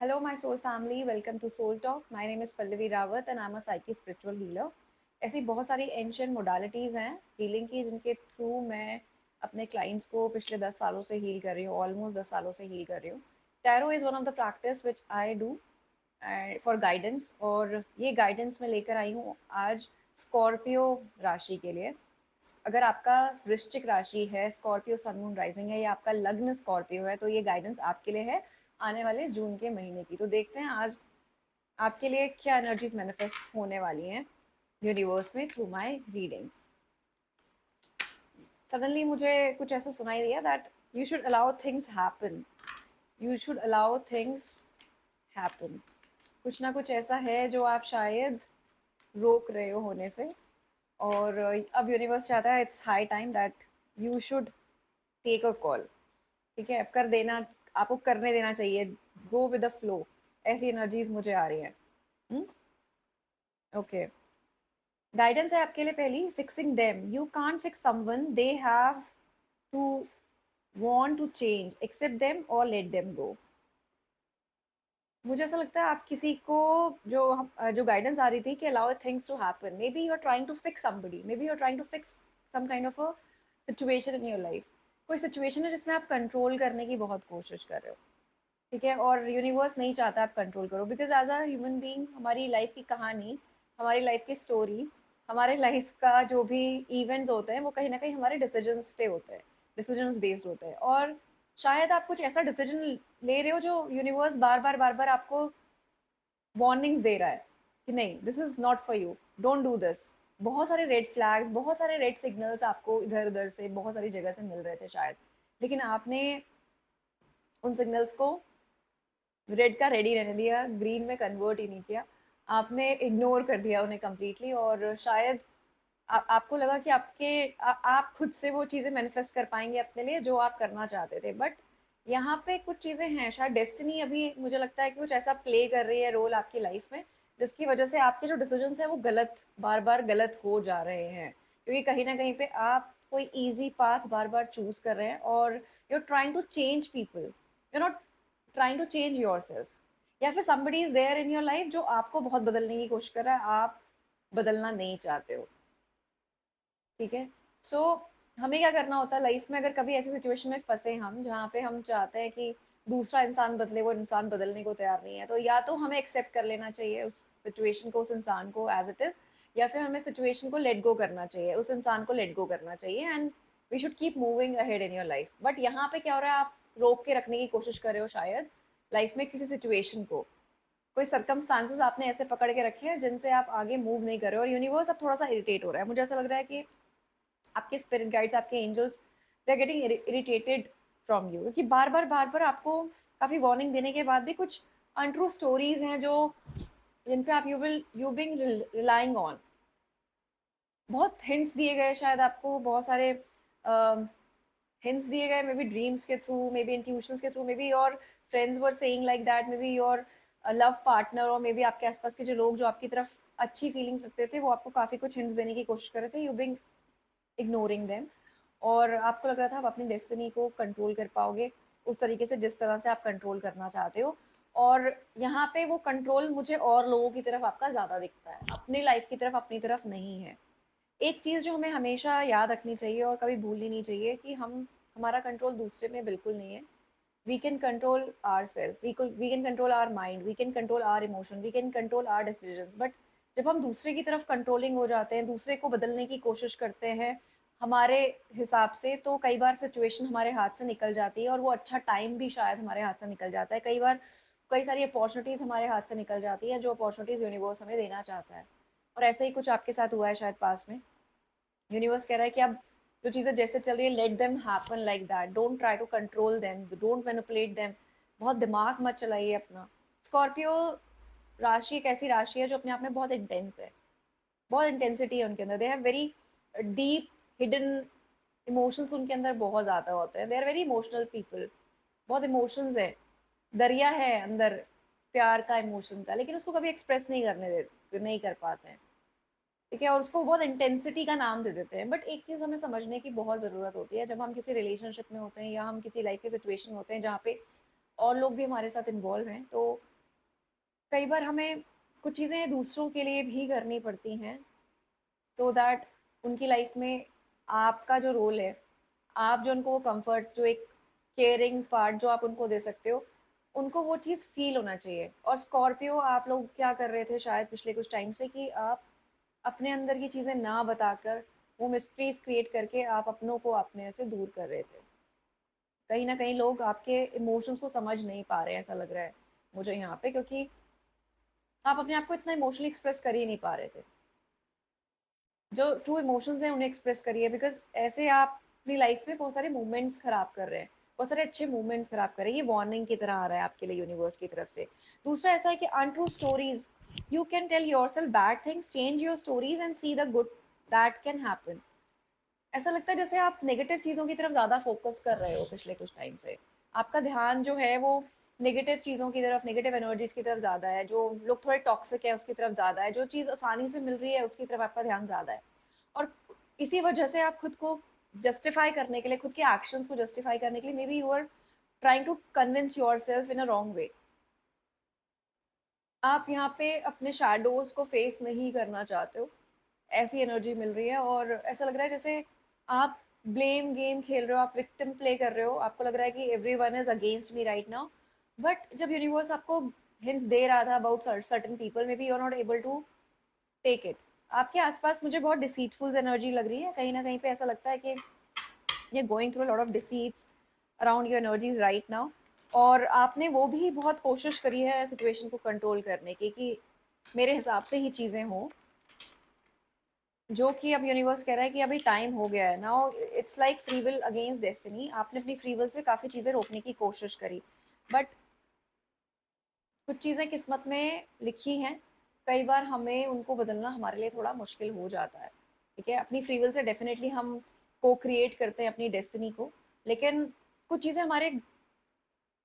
Hello, my soul family. Welcome to Soul Talk. My name is Pallavi Rawat and I'm a psychic spiritual healer. ऐसी बहुत सारी ancient modalities हैं healing की जिनके through मैं अपने क्लाइंट्स को पिछले 10 सालों से हील कर रही हूँ, ऑलमोस्ट 10 सालों से हील कर रही हूँ. Tarot is one of the practice which I do for guidance, और ये गाइडेंस मैं लेकर आई हूँ आज स्कॉर्पियो राशि के लिए. अगर आपका वृश्चिक राशि है, स्कॉर्पियो सन मून राइजिंग है या आपका लग्न स्कॉर्पियो है, तो ये गाइडेंस आपके लिए है आने वाले जून के महीने की. तो देखते हैं आज आपके लिए क्या एनर्जीज मैनिफेस्ट होने वाली हैं यूनिवर्स में थ्रू माय रीडिंग्स. सडनली मुझे कुछ ऐसा सुनाई दिया that you should allow things happen. You should allow things happen. कुछ ना कुछ ऐसा है जो आप शायद रोक रहे हो होने से, और अब यूनिवर्स चाहता है it's high time that you should take a call. ठीक है, अब कर देना, आपको करने देना चाहिए. Go with the flow. ऐसी एनर्जीज मुझे आ रही हैं. ओके, गाइडेंस है आपके लिए. पहली, fixing them. You can't fix someone, they have to want to change. Accept them और लेट देम गो. मुझे ऐसा लगता है आप किसी को जो गाइडेंस आ रही थी कि allow things to happen, may be you are trying to fix somebody, may be you are trying to fix some kind of a situation in your life. कोई सिचुएशन है जिसमें आप कंट्रोल करने की बहुत कोशिश कर रहे हो. ठीक है, और यूनिवर्स नहीं चाहता आप कंट्रोल करो, because as a human being हमारी लाइफ की कहानी, हमारी लाइफ की स्टोरी, हमारे लाइफ का जो भी इवेंट्स होते हैं वो कहीं ना कहीं हमारे डिसीजंस पे होते हैं, डिसीजंस बेस्ड होते हैं. और शायद आप कुछ ऐसा डिसीजन ले रहे हो जो यूनिवर्स बार बार आपको वार्निंग्स दे रहा है कि नहीं, this is not for you, don't do this. बहुत सारे रेड फ्लैग्स, बहुत सारे रेड सिग्नल्स आपको इधर उधर से बहुत सारी जगह से मिल रहे थे शायद, लेकिन आपने उन सिग्नल्स को रेड का रेडी रहने दिया, ग्रीन में कन्वर्ट ही नहीं किया. आपने इग्नोर कर दिया उन्हें कम्प्लीटली, और शायद आपको लगा कि आप खुद से वो चीज़ें मैनिफेस्ट कर पाएंगे अपने लिए जो आप करना चाहते थे. बट यहाँ पे कुछ चीज़ें हैं, शायद डेस्टिनी अभी मुझे लगता है कि कुछ ऐसा प्ले कर रही है रोल आपकी लाइफ में, जिसकी वजह से आपके जो डिसीजंस हैं वो गलत, बार बार गलत हो जा रहे हैं. क्योंकि कहीं ना कहीं पे आप कोई ईजी पाथ बार बार चूज कर रहे हैं, और you are trying to change people, you not trying to change yourself. या फिर somebody is there in your life जो आपको बहुत बदलने की कोशिश कर रहा है, आप बदलना नहीं चाहते हो. ठीक है, सो हमें क्या करना होता है लाइफ में, अगर कभी ऐसी सिचुएशन में फंसे हम जहाँ पे हम चाहते हैं कि दूसरा इंसान बदले, वो इंसान बदलने को तैयार नहीं है, तो या तो हमें एक्सेप्ट कर लेना चाहिए उस सिचुएशन को, उस इंसान को एज इट इज, या फिर हमें सिचुएशन को लेट गो करना चाहिए, उस इंसान को लेट गो करना चाहिए, and we should keep moving ahead in your life. But यहाँ पे क्या हो रहा है, आप रोक के रखने की कोशिश कर रहे हो शायद लाइफ में किसी सिचुएशन को. कोई सर्कमस्टांसेस आपने ऐसे पकड़ के रखे हैं जिनसे आप आगे मूव नहीं कर रहे हो, और यूनिवर्स अब थोड़ा सा इरिटेट हो रहा है. मुझे ऐसा लग रहा है कि आपके स्पिरिट गाइड्स, आपके angels, they are getting irritated from you, क्योंकि बार बार आपको काफ़ी वार्निंग देने के बाद भी कुछ अनट्रू स्टोरीज हैं जो जिन पे आप यू बिंग रिलाइंग ऑन. बहुत हिंट्स दिए गए शायद आपको, बहुत सारे हिंट्स दिए गए, मे बी ड्रीम्स के थ्रू, मे बी इंट्यूशंस के through, may be your friends were saying like that, may be your love partner, और मे बी आपके आसपास के जो लोग जो आपकी तरफ अच्छी फीलिंग्स रखते थे वो आपको काफ़ी कुछ हिंट्स देने की कोशिश कर रहे थे. यू बिंग इग्नोरिंग देम, और आपको लग रहा था आप अपनी डेस्टिनी को कंट्रोल कर पाओगे उस तरीके से जिस तरह से आप कंट्रोल करना चाहते हो. और यहाँ पे वो कंट्रोल मुझे और लोगों की तरफ आपका ज़्यादा दिखता है, अपनी लाइफ की तरफ, अपनी तरफ नहीं है. एक चीज़ जो हमें हमेशा याद रखनी चाहिए और कभी भूलनी नहीं चाहिए कि हमारा कंट्रोल दूसरे में बिल्कुल नहीं है. We can control our self, we can control our mind, we can control our emotion, we can control our decisions. But जब हम दूसरे की तरफ कंट्रोलिंग हो जाते हैं, दूसरे को बदलने की कोशिश करते हैं हमारे हिसाब से, तो कई बार सिचुएशन हमारे हाथ से निकल जाती है, और वो अच्छा टाइम भी शायद हमारे हाथ से निकल जाता है. कई बार कई सारी अपॉर्चुनिटीज़ हमारे हाथ से निकल जाती हैं जो अपॉर्चुनिटीज़ यूनिवर्स हमें देना चाहता है. और ऐसा ही कुछ आपके साथ हुआ है शायद पास में. यूनिवर्स कह रहा है कि अब जो चीज़ें जैसे चल रही है, let them happen like that, don't try to control them, don't manipulate them. बहुत दिमाग मत चलाइए अपना. स्कॉर्पियो राशि एक ऐसी राशि है जो अपने आप में बहुत इंटेंस है, बहुत इंटेंसिटी है उनके अंदर. They have very deep hidden emotions, उनके अंदर बहुत ज़्यादा होते हैं. They are very emotional people, बहुत इमोशंस है, दरिया है अंदर प्यार का, इमोशन का, लेकिन उसको कभी एक्सप्रेस नहीं कर पाते हैं. ठीक है, और उसको बहुत इंटेंसिटी का नाम दे देते हैं. बट एक चीज़ हमें समझने की बहुत ज़रूरत होती है, जब हम किसी रिलेशनशिप में होते हैं या हम किसी लाइफ के सिचुएशन में होते हैं जहाँ पे और लोग भी हमारे साथ इन्वॉल्व हैं, तो कई बार हमें कुछ चीज़ें दूसरों के लिए भी करनी पड़ती हैं, सो दैट उनकी लाइफ में आपका जो रोल है, आप जो उनको कंफर्ट, जो एक केयरिंग पार्ट जो आप उनको दे सकते हो, उनको वो चीज़ फील होना चाहिए। और स्कॉर्पियो, आप लोग क्या कर रहे थे शायद पिछले कुछ टाइम से, कि आप अपने अंदर की चीज़ें ना बताकर, वो मिस्ट्रीज क्रिएट करके आप अपनों को अपने से दूर कर रहे थे। कहीं ना कहीं लोग आपके इमोशंस को समझ नहीं पा रहे हैं, ऐसा लग रहा है मुझे यहाँ पे, क्योंकि आप अपने आप को इतना इमोशनली एक्सप्रेस कर ही नहीं पा रहे थे। जो ट्रू इमोशंस हैं उन्हें एक्सप्रेस करिए, बिकॉज ऐसे आप अपनी लाइफ में बहुत सारे मोमेंट्स खराब कर रहे हैं, बहुत सारे अच्छे मोमेंट्स खराब कर रहे हैं। ये वार्निंग की तरह आ रहा है आपके लिए यूनिवर्स की तरफ से। दूसरा ऐसा है कि untrue stories, you can tell yourself bad things, change your stories and see the good that can happen. ऐसा लगता है जैसे आप नेगेटिव चीज़ों की तरफ ज़्यादा फोकस कर रहे हो पिछले कुछ टाइम से। आपका ध्यान जो है वो नेगेटिव चीज़ों की तरफ, नेगेटिव एनर्जीज की तरफ ज़्यादा है। जो लोग थोड़े टॉक्सिक है उसकी तरफ ज़्यादा है, जो चीज़ आसानी से मिल रही है उसकी तरफ आपका ध्यान ज़्यादा है। और इसी वजह से आप खुद को जस्टिफाई करने के लिए, खुद के एक्शंस को जस्टिफाई करने के लिए, may be you are trying to convince yourself in a wrong way. आप यहाँ पे अपने शैडोज को फेस नहीं करना चाहते हो, ऐसी एनर्जी मिल रही है। और ऐसा लग रहा है जैसे आप ब्लेम गेम खेल रहे हो, आप विक्टिम प्ले कर रहे हो। आपको लग रहा है कि everyone is against me right now. But जब यूनिवर्स आपको हिंट्स दे रहा था about certain people, may be you are not able to take it. आपके आसपास मुझे बहुत डिसीटफुल एनर्जी लग रही है, कहीं ना कहीं पे ऐसा लगता है कि ये going through lot of deceits around your energies right now. और आपने वो भी बहुत कोशिश करी है सिचुएशन को कंट्रोल करने की, कि मेरे हिसाब से ही चीज़ें हों, जो कि अब यूनिवर्स कह रहा है कि अभी टाइम हो गया है now. It's like free will against destiny. आपने अपनी फ्री विल से काफ़ी चीज़ें रोकने की कोशिश करी, बट कुछ चीज़ें किस्मत में लिखी हैं, कई बार हमें उनको बदलना हमारे लिए थोड़ा मुश्किल हो जाता है। ठीक है, अपनी फ्री विल से डेफिनेटली हम को क्रिएट करते हैं अपनी डेस्टिनी को, लेकिन कुछ चीज़ें हमारे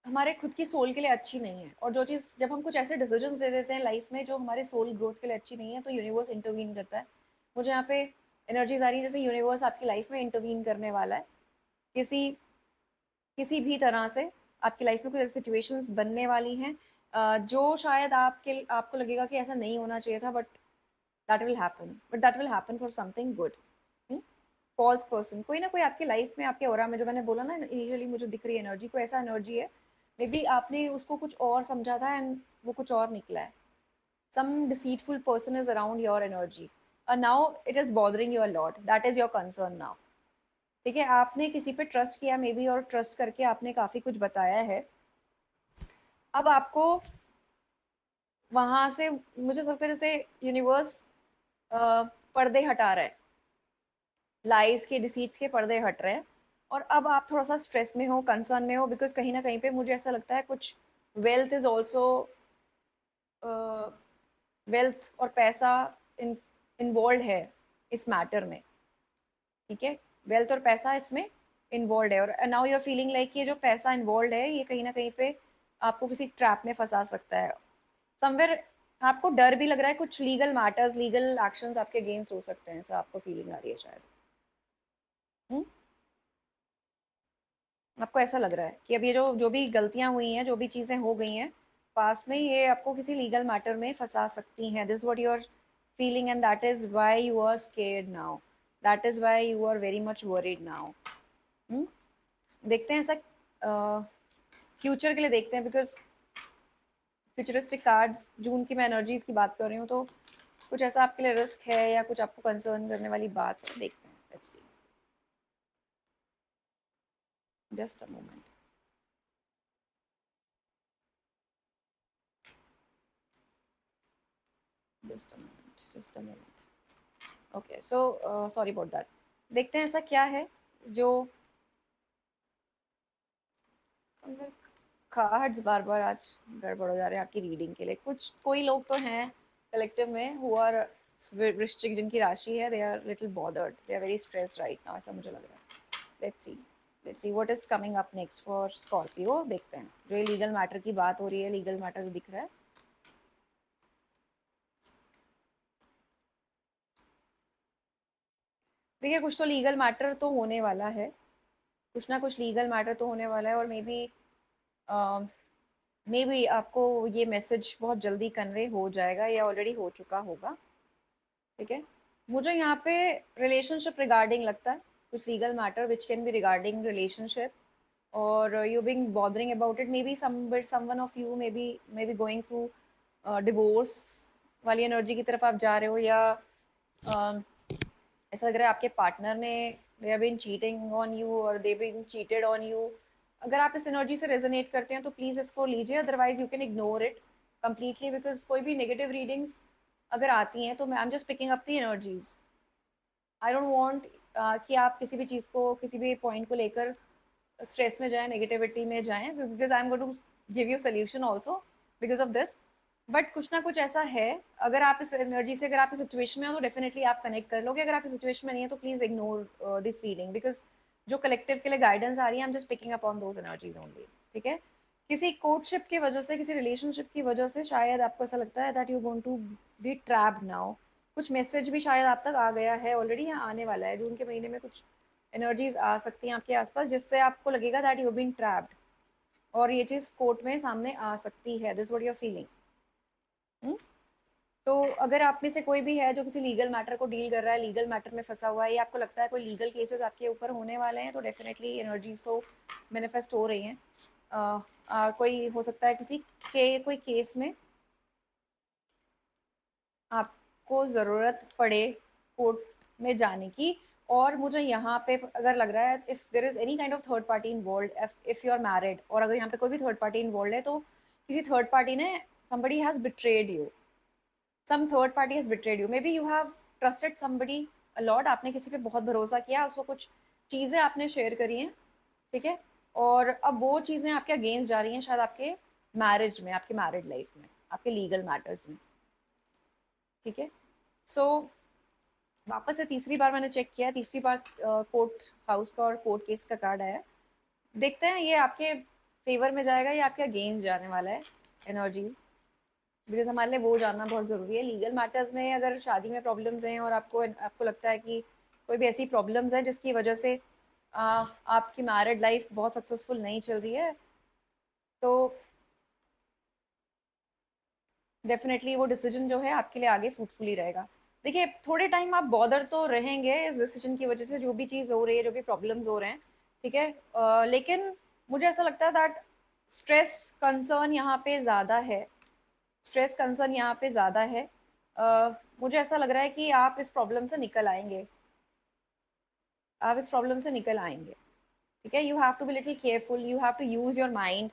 हमारे खुद की सोल के लिए अच्छी नहीं है। और जो चीज़, जब हम कुछ ऐसे डिसीजंस ले देते हैं लाइफ में जो हमारे सोल ग्रोथ के लिए अच्छी नहीं है, तो यूनिवर्स इंटरवीन करता है। मुझे यहाँ पे एनर्जीज आ रही है जैसे यूनिवर्स आपकी लाइफ में इंटरवीन करने वाला है, किसी किसी भी तरह से। आपकी लाइफ में कुछ ऐसी सिचुएशंस बनने वाली हैं जो शायद आपको लगेगा कि ऐसा नहीं होना चाहिए था, but that will happen for something good. False person, कोई ना कोई आपकी लाइफ में, आपके ऑरा में, जो मैंने बोला ना इनिशियली मुझे दिख रही है एनर्जी, को ऐसा एनर्जी है, मे बी आपने उसको कुछ और समझा था एंड वो कुछ और निकला है। some deceitful person is around your energy and now it is bothering you a lot, that is your concern now। ठीक है, आपने किसी पे ट्रस्ट किया मे बी, और ट्रस्ट करके आपने काफ़ी कुछ बताया है। अब आपको वहाँ से, मुझे लगता है जैसे यूनिवर्स पर्दे हटा रहा है, लाइज के, डिसीट्स के पर्दे हट रहे हैं। और अब आप थोड़ा सा स्ट्रेस में हो, कंसर्न में हो, बिकॉज कहीं ना कहीं पे मुझे ऐसा लगता है कुछ वेल्थ इज ऑल्सो, वेल्थ और पैसा इन्वॉल्व है इस मैटर में। ठीक है, वेल्थ और पैसा इसमें इन्वॉल्व है, और now you are feeling like ये जो पैसा इन्वॉल्व है ये कहीं ना कहीं पे आपको किसी ट्रैप में फंसा सकता है समवेयर। आपको डर भी लग रहा है, कुछ लीगल मैटर्स, लीगल एक्शंस आपके अगेंस्ट हो सकते हैं, ऐसा आपको फीलिंग आ रही है शायद। हुँ? आपको ऐसा लग रहा है कि अब ये जो जो भी गलतियां हुई हैं, जो भी चीज़ें हो गई हैं पास्ट में, ये आपको किसी लीगल मैटर में फंसा सकती हैं। This what you are feeling and that is why you are scared now, that is why you are very much worried now. देखते हैं ऐसा फ्यूचर के लिए देखते हैं, बिकॉज फ्यूचरिस्टिक कार्ड्स, जून की मैं एनर्जीज की बात कर रही हूँ, तो कुछ ऐसा आपके लिए रिस्क है या कुछ आपको कंसर्न करने वाली बात है, देखते हैं। Let's see, just a moment, just a moment, just a moment. Okay, so sorry about that. देखते हैं ऐसा क्या है जो कार्ड्स बार बार आज गड़बड़ हो जा रहे हैं आपकी रीडिंग के लिए। कुछ कोई लोग तो हैं कलेक्टिव में हु आर वृश्चिक, जिनकी राशि है, they are little bothered, they are very stressed right now, ऐसा मुझे लग रहा है। Let's see, let's see what is coming up next for Scorpio. देखते हैं, जो ये लीगल मैटर की बात हो रही है, लीगल मैटर जो दिख रहा है। देखिए, कुछ तो लीगल मैटर तो होने वाला है, कुछ ना कुछ लीगल मैटर तो होने वाला है, और मे बी मे बी आपको ये मैसेज बहुत जल्दी कन्वे हो जाएगा या ऑलरेडी हो चुका होगा, ठीक है। मुझे यहाँ पे रिलेशनशिप रिगार्डिंग लगता है, कुछ legal matter which can be regarding relationship, और you being bothering about it, may be someone of you may be going through divorce वाली एनर्जी की तरफ आप जा रहे हो, या ऐसा लग रहा है आपके पार्टनर ने they have been cheating on you और they been cheated on you. अगर आप इस एनर्जी से रेजोनेट करते हैं तो प्लीज़ इसको लीजिए, otherwise you can ignore it completely, because कोई भी नेगेटिव रीडिंग्स अगर आती हैं तो मैं I am just picking up the energies. I don't want कि आप किसी भी चीज़ को, किसी भी पॉइंट को लेकर स्ट्रेस में जाएं, नेगेटिविटी में जाएं, because I am going to give you solution also because of this. But कुछ ना कुछ ऐसा है, अगर आप इस एनर्जी से, अगर आप इस सिचुएशन में हो तो डेफिनेटली आप कनेक्ट कर लोगे, अगर आप इस सिचुएशन में नहीं है तो please ignore this reading, because जो कलेक्टिव के लिए गाइडेंस आ रही है, I am just picking up on those energies only, ठीक है। किसी कोर्टशिप की वजह से, किसी रिलेशनशिप की वजह से शायद आपको ऐसा लगता है that you going to be trapped now. कुछ मैसेज भी शायद आप तक आ गया है ऑलरेडी, या आने वाला है। जून के महीने में कुछ एनर्जीज आ सकती हैं आपके आसपास जिससे आपको लगेगा दैट यू बीन ट्रैप्ड, और ये चीज़ कोर्ट में सामने आ सकती है, this what you are feeling. तो अगर आप में से कोई भी है जो किसी लीगल मैटर को डील कर रहा है, लीगल मैटर में फंसा हुआ है, या आपको लगता है कोई लीगल केसेस आपके ऊपर होने वाले हैं, तो डेफिनेटली एनर्जीज तो मैनिफेस्ट हो रही हैं। कोई हो सकता है किसी के कोई केस में आपको ज़रूरत पड़े कोर्ट में जाने की, और मुझे यहाँ पे अगर लग रहा है if there is any kind of third party involve, if you are married, और अगर यहाँ पे कोई भी थर्ड पार्टी इन्वॉल्व है तो किसी थर्ड पार्टी ने, somebody has betrayed you, some third party has betrayed you, maybe you have trusted somebody a lot, आपने किसी पे बहुत भरोसा किया, उसको कुछ चीज़ें आपने शेयर करी हैं, ठीक है, और अब वो चीज़ें आपके अगेंस्ट जा रही हैं, शायद आपके मैरिज में, आपके मैरिड लाइफ में, आपके लीगल मैटर्स में, ठीक है। सो वापस से तीसरी बार मैंने चेक किया, तीसरी बार कोर्ट हाउस का और कोर्ट केस का कार्ड आया। देखते हैं ये आपके फेवर में जाएगा या आपके अगेंस्ट जाने वाला है एनर्जीज, बिकॉज हमारे लिए वो जानना बहुत ज़रूरी है। लीगल मैटर्स में अगर शादी में प्रॉब्लम्स हैं और आपको आपको लगता है कि कोई भी ऐसी प्रॉब्लम्स हैं जिसकी वजह से आपकी मैरिड लाइफ बहुत सक्सेसफुल नहीं चल रही है, तो डेफिनेटली वो डिसीजन जो है आपके लिए आगे फ्रूटफुल ही रहेगा। देखिए थोड़े टाइम आप बॉदर तो रहेंगे इस डिसीजन की वजह से, जो भी चीज़ हो रही है, जो भी प्रॉब्लम्स हो रहे हैं, ठीक है, लेकिन मुझे ऐसा लगता है दैट स्ट्रेस कंसर्न यहाँ पे ज़्यादा है, स्ट्रेस कंसर्न यहाँ पे ज़्यादा है। मुझे ऐसा लग रहा है कि आप इस प्रॉब्लम से निकल आएंगे, आप इस प्रॉब्लम से निकल आएंगे, ठीक है। You have to be little careful, you have to use your mind,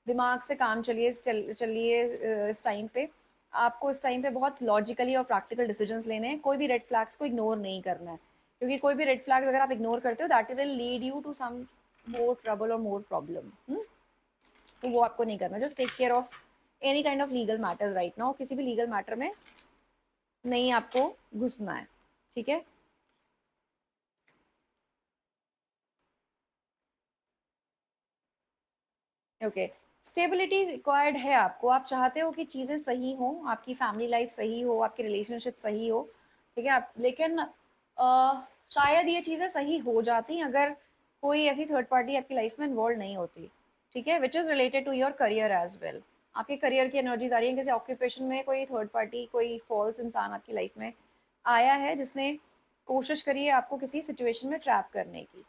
दिमाग से काम चलिए इस टाइम पे। आपको इस टाइम पे बहुत लॉजिकली और प्रैक्टिकल डिसीजंस लेने हैं, कोई भी रेड फ्लैग्स को इग्नोर नहीं करना है, क्योंकि कोई भी रेड फ्लैग्स अगर आप इग्नोर करते हो that will lead you to some more trouble और मोर प्रॉब्लम। तो वो आपको नहीं करना, just take care of any kind of legal matters right now, किसी भी लीगल मैटर में नहीं आपको घुसना है, ठीक है। ओके, स्टेबिलिटी रिक्वायर्ड है आपको, आप चाहते हो कि चीज़ें सही हों, आपकी फैमिली लाइफ सही हो, आपकी रिलेशनशिप सही हो, ठीक है। आप लेकिन शायद ये चीज़ें सही हो जाती अगर कोई ऐसी थर्ड पार्टी आपकी लाइफ में इन्वॉल्व नहीं होती, ठीक है, which is related to your career as well. आपके करियर की एनर्जीज आ रही है, किसी ऑक्यूपेशन में कोई थर्ड पार्टी, कोई फॉल्स इंसान आपकी लाइफ में आया है जिसने कोशिश करी है आपको किसी सिचुएशन में ट्रैप करने की,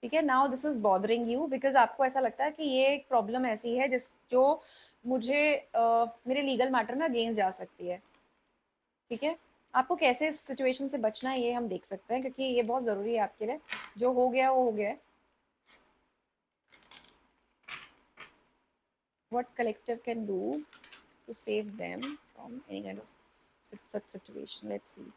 ठीक है। Now this is bothering you because आपको ऐसा लगता है कि ये एक प्रॉब्लम ऐसी है जिस जो मुझे मेरे लीगल मैटर में अगेंस्ट जा सकती है, ठीक है। आपको कैसे इस सिचुएशन से बचना है ये हम देख सकते हैं, क्योंकि ये बहुत ज़रूरी है आपके लिए। जो हो गया वो हो गया है। what collective can do to save them from any kind of such situation, let's see।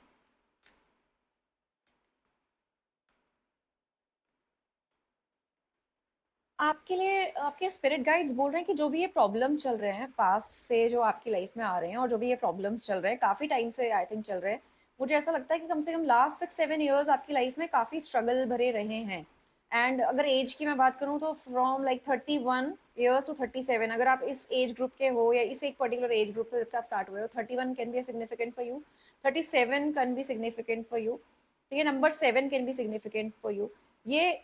आपके लिए आपके स्पिरिट गाइड्स बोल रहे हैं कि जो भी ये प्रॉब्लम चल रहे हैं पास्ट से, जो आपकी लाइफ में आ रहे हैं, और जो भी ये प्रॉब्लम्स चल रहे हैं काफ़ी टाइम से आई थिंक चल रहे हैं, मुझे ऐसा लगता है कि कम से कम लास्ट 6-7 ईयर्स आपकी लाइफ में काफ़ी स्ट्रगल भरे रहे हैं। एंड अगर एज की मैं बात करूँ तो फ्रॉम लाइक 31 ईयर्स टू 37, अगर आप इस एज ग्रुप के हो या इस एक पर्टिकुलर एज ग्रुप से आप स्टार्ट हुए हो, 31 can be significant for you, 37 can be significant for you, ठीक है, number 7 can be significant for you. ये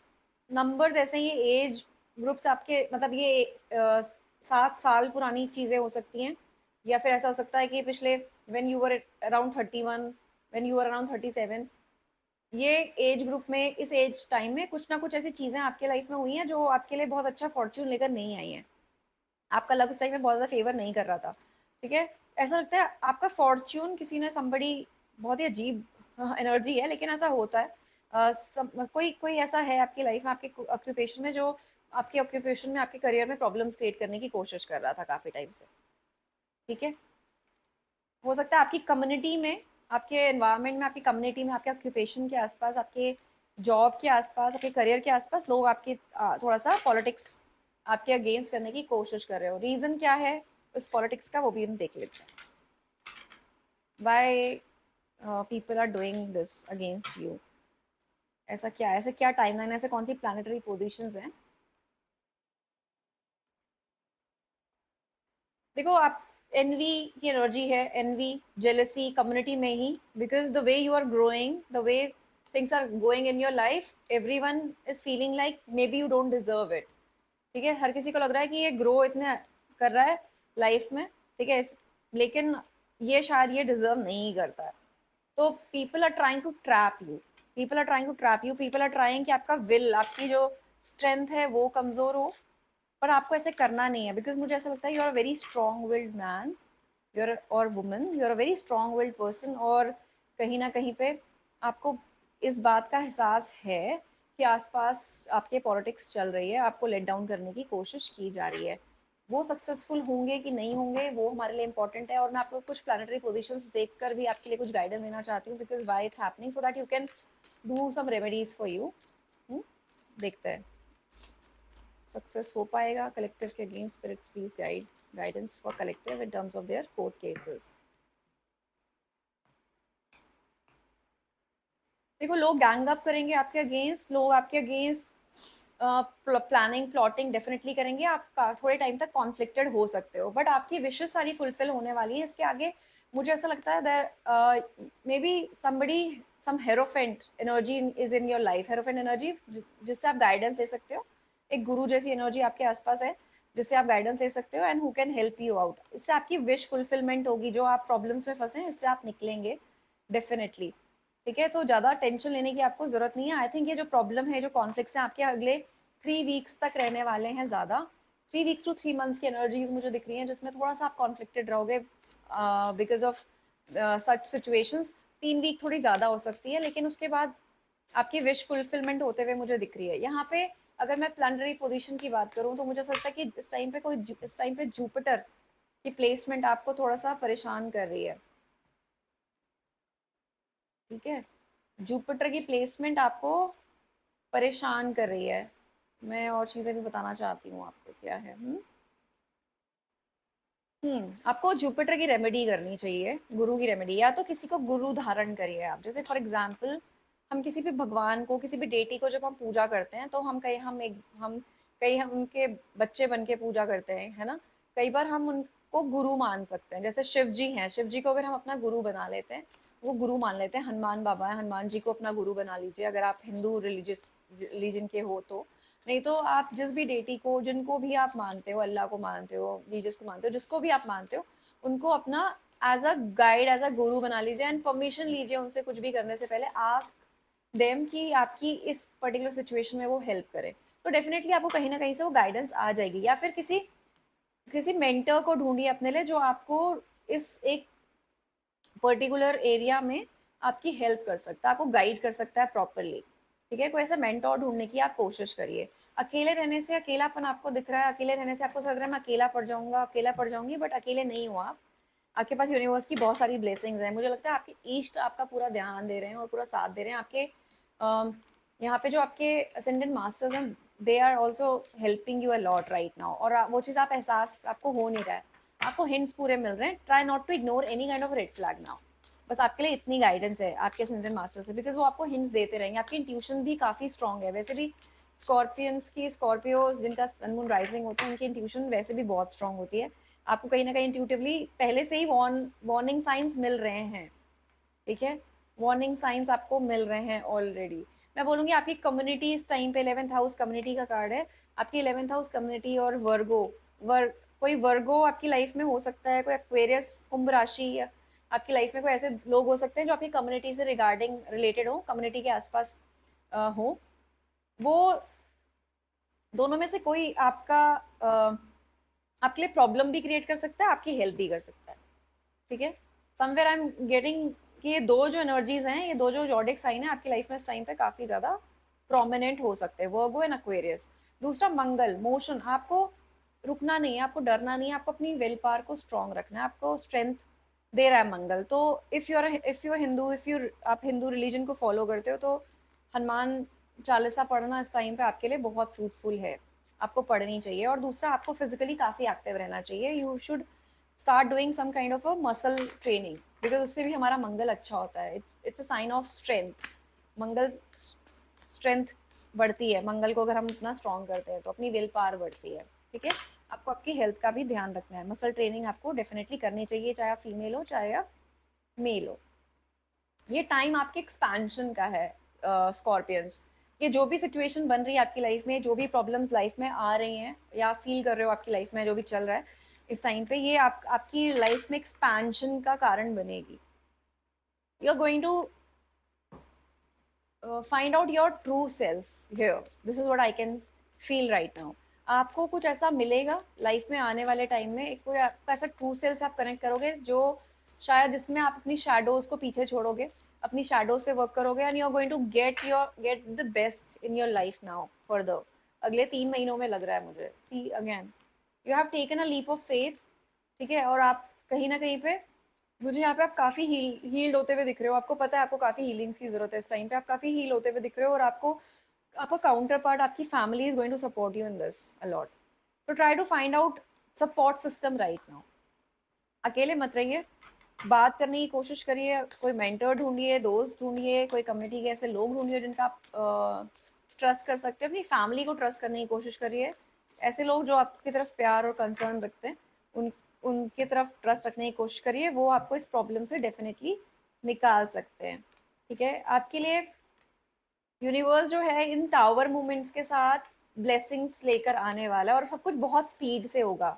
नंबर्स ऐसे ही एज ग्रुप्स आपके, मतलब ये 7 साल पुरानी चीज़ें हो सकती हैं, या फिर ऐसा हो सकता है कि पिछले when you were around 31, when you were around 37, ये एज ग्रुप में, इस एज टाइम में कुछ ना कुछ ऐसी चीज़ें आपके लाइफ में हुई हैं जो आपके लिए बहुत अच्छा फॉर्च्यून लेकर नहीं आई हैं। आपका लक उस टाइम में बहुत ज़्यादा फेवर नहीं कर रहा था, ठीक है? ऐसा लगता है आपका फॉर्च्यून किसी ने समबडी, बहुत ही अजीब एनर्जी है लेकिन ऐसा होता है। कोई कोई ऐसा है आपकी लाइफ में, आपके ऑक्यूपेशन में, जो आपके ऑक्यूपेशन में, आपके करियर में प्रॉब्लम्स क्रिएट करने की कोशिश कर रहा था काफ़ी टाइम से, ठीक है? हो सकता है आपकी कम्युनिटी में, आपके एनवायरनमेंट में, आपकी कम्युनिटी में, आपके ऑक्यूपेशन के आसपास, आपके जॉब के आसपास, आपके करियर के आसपास लोग आपके थोड़ा सा पॉलिटिक्स आपके अगेंस्ट करने की कोशिश कर रहे हो। रीज़न क्या है उस पॉलिटिक्स का, वो भी हम देख लेते हैं। Why people are doing this against you? ऐसा क्या है, ऐसे क्या टाइमलाइन है, ऐसे कौन सी प्लानिटरी पोजिशंस हैं? देखो, आप एनवी की एनर्जी है, एनवी, जेलसी कम्युनिटी में ही, because the way you are growing, the way things are going in your life, everyone is feeling like may B you don't deserve it, ठीक है? हर किसी को लग रहा है कि ये ग्रो इतना कर रहा है लाइफ में, ठीक है, लेकिन ये शायद ये डिजर्व नहीं करता है। तो people are trying to trap you, people are trying to trap you, people are trying कि आपका विल, आपकी जो स्ट्रेंथ है वो कमजोर हो। पर आपको ऐसे करना नहीं है, बिकॉज मुझे ऐसा लगता है you are a very strong willed man, you are, और woman, you are a very strong willed person. और कहीं ना कहीं पे आपको इस बात का एहसास है कि आसपास आपके पॉलिटिक्स चल रही है, आपको लेट डाउन करने की कोशिश की जा रही है। वो सक्सेसफुल होंगे कि नहीं होंगे वो हमारे लिए इंपॉर्टेंट है, और मैं आपको कुछ प्लानिटरी पोजीशंस देखकर भी आपके लिए कुछ गाइडेंस देना चाहती हूँ, because why it's happening, so that you can do some remedies for you. देखते हैं सक्सेस हो पाएगा कलेक्टिव के अगेंस्ट। Spirits please guide, guidance for collective in terms of their court cases. देखो, लोग गैंग अप करेंगे आपके अगेंस्ट, लोग आपके अगेंस्ट प्लानिंग प्लॉटिंग डेफिनेटली करेंगे। आप थोड़े टाइम तक कॉन्फ्लिक्टेड हो सकते हो, बट आपकी विशेष सारी फुलफिल होने वाली है। इसके आगे मुझे ऐसा लगता है that may be somebody, some hierophant energy is in your life, hierophant energy जिससे आप गाइडेंस ले सकते हो। एक गुरु जैसी एनर्जी आपके आसपास है जिससे आप गाइडेंस ले सकते हो, and who can help you out. इससे आपकी विश फुलफिलमेंट होगी, जो आप प्रॉब्लम्स में फंसे हैं इससे आप निकलेंगे डेफिनेटली, ठीक है? तो ज़्यादा टेंशन लेने की आपको ज़रूरत नहीं है। आई थिंक ये जो प्रॉब्लम है, जो कॉन्फ्लिक्ट्स हैं, आपके अगले 3 वीक्स तक रहने वाले हैं ज़्यादा। 3 वीक्स टू 3 मंथ्स की एनर्जीज मुझे दिख रही हैं जिसमें थोड़ा सा आप कॉन्फ्लिक्टेड रहोगे because of such situations. 3 week थोड़ी ज़्यादा हो सकती है, लेकिन उसके बाद आपकी विश फुलफिलमेंट होते हुए मुझे दिख रही है यहाँ पे। अगर मैं प्लानिटरी पोजीशन की बात करूँ तो मुझे ऐसा लगता है कि इस टाइम पे जुपिटर की प्लेसमेंट आपको थोड़ा सा परेशान कर रही है, ठीक है? जुपिटर की प्लेसमेंट आपको परेशान कर रही है। मैं और चीज़ें भी बताना चाहती हूँ आपको क्या है। आपको जुपिटर की रेमेडी करनी चाहिए, गुरु की रेमेडी, या तो किसी को गुरु धारण करिए आप। जैसे फॉर एग्जाम्पल, हम किसी भी भगवान को, किसी भी डेटी को जब हम पूजा करते हैं तो हम कई हम उनके बच्चे बन के पूजा करते हैं, है ना? कई बार हम उनको गुरु मान सकते हैं, जैसे शिव जी हैं, शिव जी को अगर हम अपना गुरु बना लेते हैं, वो गुरु मान लेते हैं। हनुमान बाबा है, हनुमान जी को अपना गुरु बना लीजिए अगर आप हिंदू रिलीजियस रिलीजन के हो तो। नहीं तो आप जिस भी डेटी को, जिनको भी आप मानते हो, अल्लाह को मानते हो, जीसस को मानते हो, जिसको भी आप मानते हो, उनको अपना as a guide, as a guru बना लीजिए, एंड परमिशन लीजिए उनसे कुछ भी करने से पहले। आस्क देम कि आपकी इस पर्टिकुलर सिचुएशन में वो हेल्प करे, तो डेफिनेटली आपको कहीं ना कहीं से वो गाइडेंस आ जाएगी। या फिर किसी किसी मेंटर को ढूंढिए अपने लिए जो आपको इस एक पर्टिकुलर एरिया में आपकी हेल्प कर सकता है, आपको गाइड कर सकता है प्रॉपरली, ठीक है? कोई ऐसा मेंटोर ढूंढने की आप कोशिश करिए। अकेले रहने से, अकेलापन आपको दिख रहा है, अकेले रहने से आपको लग रहा है मैं अकेला पड़ जाऊंगा, अकेला पड़ जाऊंगी, बट अकेले नहीं हो आप। आपके पास यूनिवर्स की बहुत सारी ब्लेसिंग्स हैं। मुझे लगता है आपके ईस्ट आपका पूरा ध्यान दे रहे हैं और पूरा साथ दे रहे हैं। आपके यहाँ पे जो आपके असेंडेंट मास्टर्स हैं, they are also helping you a lot right now, और वो चीज़ आप एहसास आपको हो नहीं रहा है, आपको हिंट्स पूरे मिल रहे हैं। Try not to ignore any kind of red flag now. बस आपके लिए इतनी गाइडेंस है आपके असेंडेंट मास्टर से, बिकॉज वो आपको हिंट्स देते रहेंगे। आपकी इंट्यूशन भी काफ़ी स्ट्रॉन्ग है वैसे भी। स्कॉर्पियो जिनका सन मून राइजिंग होता है, उनकी इंट्यूशन वैसे भी बहुत स्ट्रॉन्ग होती है। आपको कहीं ना कहीं इंट्यूटिवली पहले से ही वार्निंग साइंस मिल रहे हैं, ठीक है? वार्निंग साइंस आपको मिल रहे हैं ऑलरेडी। मैं बोलूँगी आपकी कम्युनिटी इस टाइम पे 11th हाउस कम्युनिटी का कार्ड है। आपकी 11th हाउस कम्युनिटी और वर्गो, वर्ग कोई वर्गो आपकी लाइफ में हो सकता है, कोई एक्वेरियस कुंभ राशि, या आपकी लाइफ में कोई ऐसे लोग हो सकते हैं जो आपकी कम्युनिटी से रिगार्डिंग रिलेटेड हो, कम्युनिटी के आसपास हो। वो दोनों में से कोई आपका आपके लिए प्रॉब्लम भी क्रिएट कर सकता है, आपकी हेल्प भी कर सकता है। ठीक है, समवेयर आई एम गेटिंग कि ये दो जो एनर्जीज हैं, ये दो जो जॉडिक साइन है आपकी लाइफ में इस टाइम पे काफी ज्यादा प्रोमिनेंट हो सकते हैं, वर्गो एंड एक्वेरियस। दूसरा मंगल, मोशन, आपको रुकना नहीं है, आपको डरना नहीं है, आपको अपनी विल पावर को स्ट्रांग रखना है, आपको स्ट्रेंथ दे रहा है मंगल। तो if you Hindu, if you आप हिंदू रिलीजन को फॉलो करते हो, तो हनुमान चालीसा पढ़ना इस टाइम पे आपके लिए बहुत फ्रूटफुल है, आपको पढ़नी चाहिए। और दूसरा, आपको फिजिकली काफी एक्टिव रहना चाहिए, you should start doing some kind of a muscle training, because उससे भी हमारा मंगल अच्छा होता है। It's a sign of strength. Mangal strength बढ़ती है, मंगल को अगर हम इतना स्ट्रॉन्ग करते हैं तो अपनी विल पावर बढ़ती है। ठीक है, आपको आपकी हेल्थ का भी ध्यान रखना है, मसल ट्रेनिंग आपको डेफिनेटली करनी चाहिए, चाहे आप फीमेल हो चाहे आप मेल हो। ये टाइम आपके एक्सपेंशन का है स्कॉर्पियंस। ये जो भी सिचुएशन बन रही है आपकी लाइफ में, जो भी प्रॉब्लम्स लाइफ में आ रही हैं या फील कर रहे हो आपकी लाइफ में जो भी चल रहा है इस टाइम पे, ये आपकी लाइफ में एक्सपेंशन का कारण बनेगी। You are going to find out your true self here, this is what I can feel right now. आपको कुछ ऐसा मिलेगा लाइफ में आने वाले टाइम में, कोई आपका ऐसा ट्रू सेल्फ आप कनेक्ट करोगे जो शायद जिसमें आप अपनी शैडोज को पीछे छोड़ोगे, अपनी शैडोज पे वर्क करोगे, and you are going to get the best in your life now for the अगले 3 महीनों में, लग रहा है मुझे। See again, you have taken a leap of faith. ठीक है, और आप कहीं ना कहीं पे, मुझे यहाँ पे आप काफी हील्ड होते हुए दिख रहे हो, आपको पता है आपको काफी हीलिंग की जरूरत है इस टाइम पे, आप काफी हील होते हुए दिख रहे हो, और आपका काउंटर पार्ट, आपकी family is going to support you in this a lot. तो try to find out support system right now. अकेले मत रहिए, बात करने की कोशिश करिए, कोई मेंटर ढूंढिए, दोस्त ढूंढिए, कोई कम्युनिटी के ऐसे लोग ढूंढिए जिनका आप ट्रस्ट कर सकते हैं, अपनी फैमिली को ट्रस्ट करने की कोशिश करिए। ऐसे लोग जो आपकी तरफ प्यार और कंसर्न रखते हैं, उन उनकी तरफ ट्रस्ट रखने की कोशिश करिए, वो आपको इस प्रॉब्लम से डेफिनेटली निकाल सकते हैं। ठीक है, आपके लिए यूनिवर्स जो है इन टावर मूवमेंट्स के साथ ब्लेसिंग्स लेकर आने वाला है, और सब कुछ बहुत स्पीड से होगा,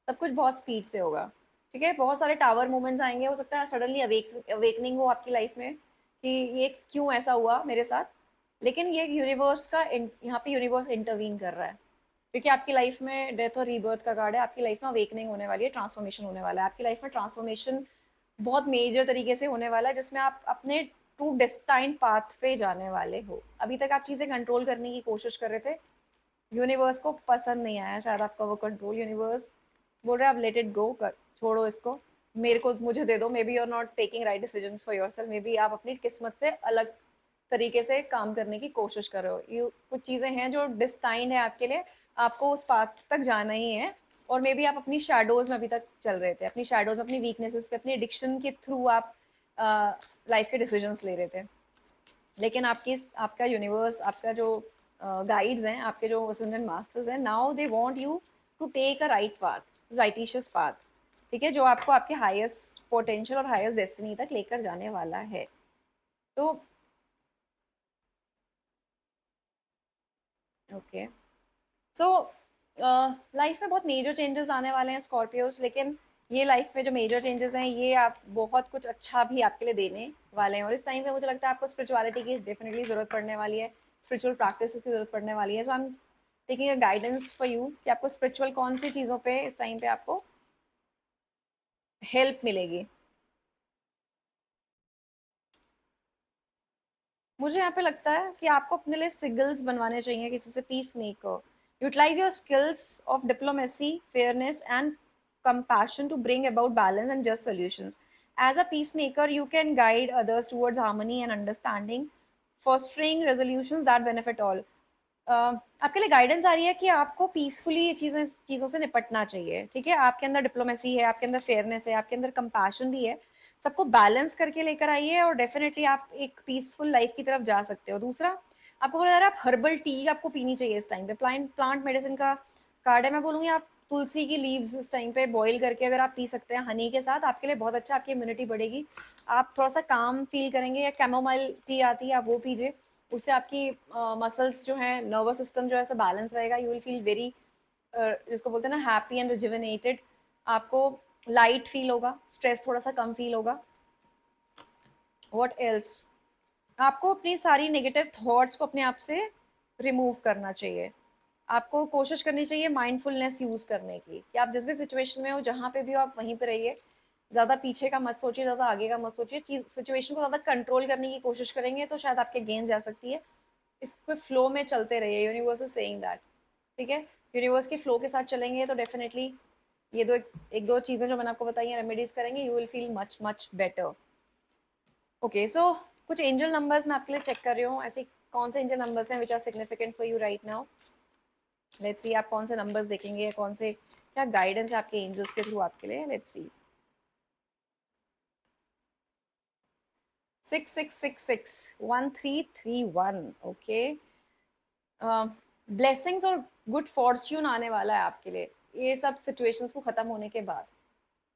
सब कुछ बहुत स्पीड से होगा। ठीक है, बहुत सारे टावर मूवमेंट्स आएंगे, हो सकता है सडनली अवेकनिंग हो आपकी लाइफ में कि ये क्यों ऐसा हुआ मेरे साथ, लेकिन ये यूनिवर्स का यहाँ पे यूनिवर्स इंटरवीन कर रहा है, क्योंकि आपकी लाइफ में डेथ और रीबर्थ का कार्ड है, आपकी लाइफ में अवेकनिंग होने वाली है, ट्रांसफॉर्मेशन होने वाला है, आपकी लाइफ में ट्रांसफॉर्मेशन बहुत मेजर तरीके से होने वाला है, जिसमें आप अपने ट्रू डेस्टाइन पाथ पे जाने वाले हो। अभी तक आप चीज़ें कंट्रोल करने की कोशिश कर रहे थे, यूनिवर्स को पसंद नहीं आया शायद आपका वो कंट्रोल, यूनिवर्स बोल रहे हैं आप लेट इट गो, कर छोड़ो इसको, मेरे को मुझे दे दो। May B you are not taking right decisions for yourself, may be आप अपनी किस्मत से अलग तरीके से काम करने की कोशिश कर रहे हो। यू कुछ चीज़ें हैं जो डिस्टाइंड है आपके लिए, आपको उस पाथ तक जाना ही है। और मे बी आप अपनी शैडोज में अभी तक चल रहे थे, अपनी शैडोज में, अपनी वीकनेसेस पे, अपनी एडिक्शन के थ्रू आप लाइफ के डिसीजंस ले रहे थे। लेकिन आपका यूनिवर्स, आपका जो गाइड्स हैं, आपके जो असेंडेंट मास्टर्स हैं, now they want you to take a right path, righteous path. ठीक है, जो आपको आपके हाईएस्ट पोटेंशियल और हाईएस्ट डेस्टिनी तक लेकर जाने वाला है। तो ओके, सो लाइफ में बहुत मेजर चेंजेस आने वाले हैं स्कॉर्पियोज, लेकिन ये लाइफ में जो मेजर चेंजेस हैं, ये आप बहुत कुछ अच्छा भी आपके लिए देने वाले हैं। और इस टाइम पे मुझे लगता है आपको स्पिरिचुअलिटी की डेफिनेटली ज़रूरत पड़ने वाली है, स्पिरिचुअल प्रैक्टिस की ज़रूरत पड़ने वाली है। So I am taking a guidance for you कि आपको स्पिरिचुअल कौन सी चीज़ों पे इस टाइम पे आपको हेल्प मिलेगी। मुझे यहाँ पे लगता है कि आपको अपने लिए सिग्नल्स बनवाने चाहिए किसी से, peace maker. Utilize your skills of diplomacy, fairness and compassion to bring about balance and just solutions. As a peacemaker, you can guide others towards harmony and understanding, fostering resolutions that benefit all. आपके लिए guidance आ रही है कि आपको peacefully ये चीज़ों से निपटना चाहिए। ठीक है, आपके अंदर डिप्लोमेसी है, आपके अंदर फेयरनेस है, आपके अंदर कंपैशन भी है, सबको बैलेंस करके लेकर आइए, और डेफिनेटली आप एक पीसफुल लाइफ की तरफ जा सकते हो। दूसरा, आपको बोला जा रहा है आप हर्बल टी आपको पीनी चाहिए इस टाइम पे, प्लांट मेडिसिन का कार्ड है। मैं बोलूँगी आप तुलसी की लीव्स इस टाइम पे बॉईल करके अगर आप पी सकते हैं हनी के साथ, आपके लिए बहुत अच्छा, आपकी इम्यूनिटी बढ़ेगी, आप थोड़ा सा काम फील करेंगे। या कैमोमाइल टी आती है, आप वो पीजिए, उससे आपकी मसल्स जो हैं, नर्वस सिस्टम जो है, सब बैलेंस रहेगा, यू विल फील वेरी जिसको बोलते हैं ना हैप्पी एंड रिजुविनेटेड, आपको लाइट फील होगा, स्ट्रेस थोड़ा सा कम फील होगा। व्हाट एल्स, आपको अपनी सारी नेगेटिव थॉट्स को अपने आप से रिमूव करना चाहिए। आपको कोशिश करनी चाहिए माइंडफुलनेस यूज़ करने की, कि आप जिस भी सिचुएशन में हो, जहाँ पे भी हो, आप वहीं पे रहिए। ज़्यादा पीछे का मत सोचिए, ज़्यादा आगे का मत सोचिए। चीज़ सिचुएशन को ज़्यादा कंट्रोल करने की कोशिश करेंगे तो शायद आपके गेंद जा सकती है। इसको फ्लो में चलते रहिए, यूनिवर्स इज सेइंग दैट, ठीक है। यूनिवर्स के फ्लो के साथ चलेंगे तो डेफिनेटली ये एक दो चीज़ें जो मैंने आपको बताई हैं, रेमेडीज करेंगे, you will feel much much better. Okay, so कुछ एंजल नंबर्स मैं आपके लिए चेक कर रही हूँ। ऐसे कौन से एंजल नंबर्स हैं which are significant for you right now. Let's see आप कौन से नंबर्स देखेंगे, या कौन से क्या गाइडेंस है आपके एंजल्स के थ्रू आपके लिए। Let's see 6666 1331। ओके, ब्लेसिंग्स और गुड फॉर्च्यून आने वाला है आपके लिए ये सब सिचुएशंस को खत्म होने के बाद,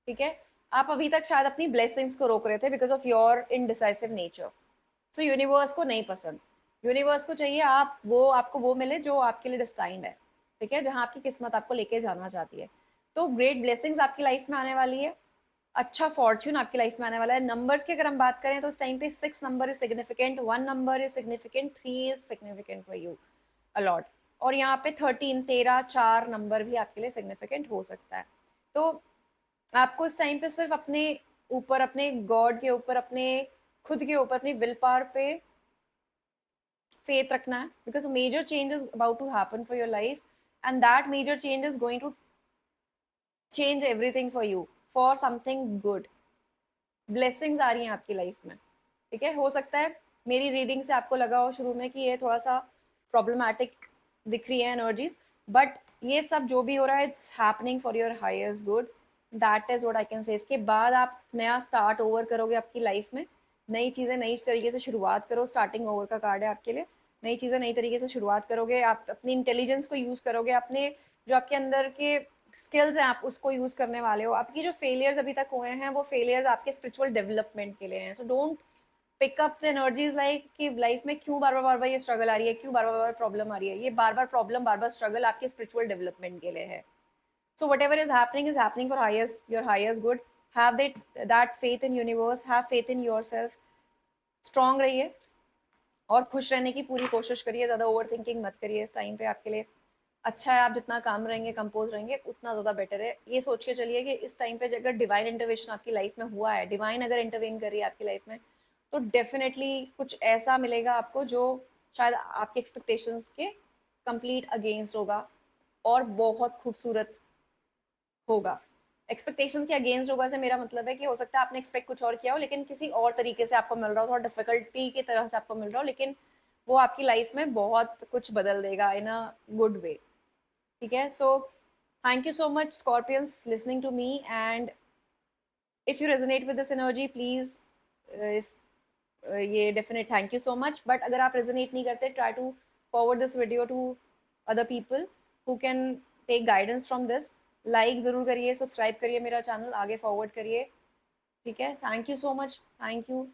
ठीक है। आप अभी तक शायद अपनी ब्लेसिंग्स को रोक रहे थे because of your indecisive nature. So universe को नहीं पसंद, यूनिवर्स को चाहिए आप वो, आपको वो मिले जो आपके लिए डिस्टाइंड है, ठीक है, जहाँ आपकी किस्मत आपको लेके जाना चाहती है। तो ग्रेट ब्लेसिंग्स आपकी लाइफ में आने वाली है, अच्छा फॉर्च्यून आपकी लाइफ में आने वाला है। नंबर्स की अगर हम बात करें तो इस टाइम पे 6 number is significant, 1 number is significant, 3 is significant for you a lot. और यहाँ पे 13 4 नंबर भी आपके लिए सिग्निफिकेंट हो सकता है। तो आपको इस टाइम पे सिर्फ अपने ऊपर, अपने गॉड के ऊपर, अपने खुद के ऊपर, अपनी विल पावर पे फेथ रखना है, because major change is about to happen for your life, and that major change is going to change everything for you, for something good. Blessings आ रही हैं आपकी लाइफ में, ठीक है। हो सकता है मेरी रीडिंग से आपको लगा हो शुरू में कि ये थोड़ा सा प्रॉब्लमैटिक दिख रही है एनर्जीज, बट ये सब जो भी हो रहा है it's happening for your highest good, that is what I can say. इसके बाद आप नया स्टार्ट ओवर करोगे आपकी लाइफ में, नई चीज़ें नई तरीके से शुरुआत करो। स्टार्टिंग ओवर का कार्ड है आपके लिए, नई चीज़ें नई तरीके से शुरुआत करोगे, आप अपनी इंटेलिजेंस को यूज़ करोगे, अपने जो आपके अंदर के स्किल्स हैं आप उसको यूज़ करने वाले हो। आपकी जो फेलियर्स अभी तक हुए हैं वो फेलियर्स आपके स्पिरिचुअल डेवलपमेंट के लिए हैं। So don't pick up the energies like कि लाइफ में क्यों बार बार ये स्ट्रगल आ रही है, क्यों बार बार प्रॉब्लम आ रही है। ये बार बार प्रॉब्लम, बार बार स्ट्रगल आपके स्पिरिचुअल डेवलपमेंट के लिए है। So what ever is happening for highest, your highest good. Have that faith in universe, have faith in your self, strong रहिए और खुश रहने की पूरी कोशिश करिए। ज़्यादा ओवर थिंकिंग मत करिए इस टाइम पे, आपके लिए अच्छा है। आप जितना काम रहेंगे, कंपोज रहेंगे, उतना ज़्यादा बेटर है। ये सोच के चलिए कि इस टाइम पे अगर डिवाइन इंटरवेंशन आपकी लाइफ में हुआ है, डिवाइन अगर इंटरवेन कर रही है आपकी लाइफ में, तो डेफिनेटली कुछ ऐसा मिलेगा आपको जो शायद आपके एक्सपेक्टेशंस के कंप्लीट अगेंस्ट होगा और बहुत खूबसूरत होगा। एक्सपेक्टेशंस के अगेंस्ट होगा से मेरा मतलब है कि हो सकता है आपने एक्सपेक्ट कुछ और किया हो, लेकिन किसी और तरीके से आपको मिल रहा हो, थोड़ा डिफिकल्टी की तरह से आपको मिल रहा हो, लेकिन वो आपकी लाइफ में बहुत कुछ बदल देगा इन अ गुड वे, ठीक है। So thank you so much Scorpions listening to me, and if you resonate with this energy please, ये definite thank you so much. But अगर आप रेजोनेट नहीं करते, try to forward this video to other people who can take guidance from this. Like ज़रूर करिए, subscribe करिए मेरा channel, आगे फॉरवर्ड करिए, ठीक है। Thank you so much, thank you.